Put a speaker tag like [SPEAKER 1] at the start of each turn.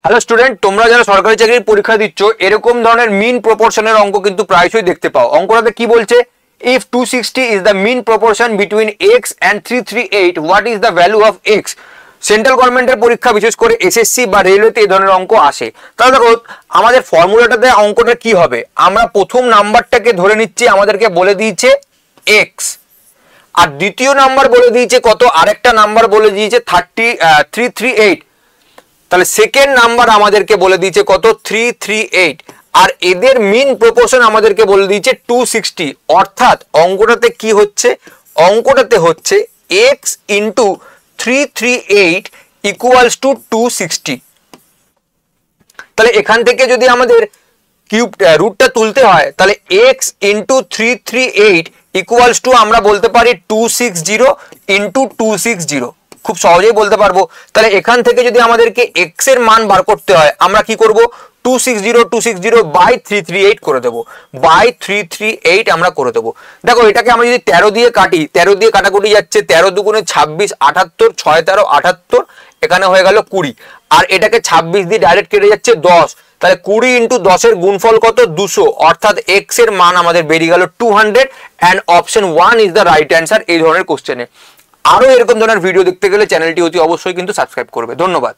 [SPEAKER 1] Hello student, তোমরা যারা সরকারি চাকরির পরীক্ষা দিচ্ছ এরকম ধরনের মিন প্রপোর্শনের অঙ্ক কিন্তু প্রায়শই দেখতে পাও। অঙ্কটাতে কি বলছে, if 260 is the mean proportion between x and 338 what is the value of x. Central গভর্নমেন্টের পরীক্ষা বিশেষ করে এসএসসি বা রেলওয়েতে এই ধরনের অঙ্ক আসে। তাহলে দেখো আমাদের ফর্মুলাটাতে অঙ্কটা কি হবে, আমরা প্রথম নাম্বারটাকে ধরে নিচ্ছি, আমাদেরকে বলে দিয়েছে এক্স, আর দ্বিতীয় নাম্বার বলে দিয়েছে কত, আরেকটা নাম্বার বলে দিয়েছে 338। তাহলে সেকেন্ড নাম্বার আমাদেরকে বলে দিয়েছে কত, 338, আর এদের মিন প্রপোর্শন আমাদেরকে বলে দিয়েছে 260। অর্থাৎ অঙ্কটাতে কি হচ্ছে, অঙ্কটাতে হচ্ছে x ইন্টু 338 ইকুয়ালস টু 260। তাহলে এখান থেকে যদি আমাদের কিউব রুটটা তুলতে হয় তাহলে x ইন্টু 338 ইকুয়ালস টু আমরা বলতে পারি 260 ইন্টু 260, খুব সহজেই বলতে পারবো। তাহলে এখান থেকে যদি আমাদেরকে x এর মান বার করতে হয় আমরা কি করব, 260 বাই 338 করে দেবো, বাই 338 আমরা করে দেবো। দেখো এটাকে আমরা যদি 13 দিয়ে কাটি, 13 দিয়ে কাটাকুটি যাচ্ছে, 13 দুগুণে 26, 78, 6 13 78, এখানে হয়ে গেল 20, আর এটাকে 26 দিয়ে ডাইরেক্ট কেটে যাচ্ছে 10। তাহলে 20 ইন্টু 10 এর গুণফল কত, 200। অর্থাৎ x এর মান আমাদের বেরিয়ে গেল 200 and option 1 is the right answer এই ধরনের কোশ্চেনে। আরো এরকম ধরনের ভিডিও দেখতে গেলে চ্যানেলটি অতি অবশ্যই কিন্তু সাবস্ক্রাইব করবে। ধন্যবাদ।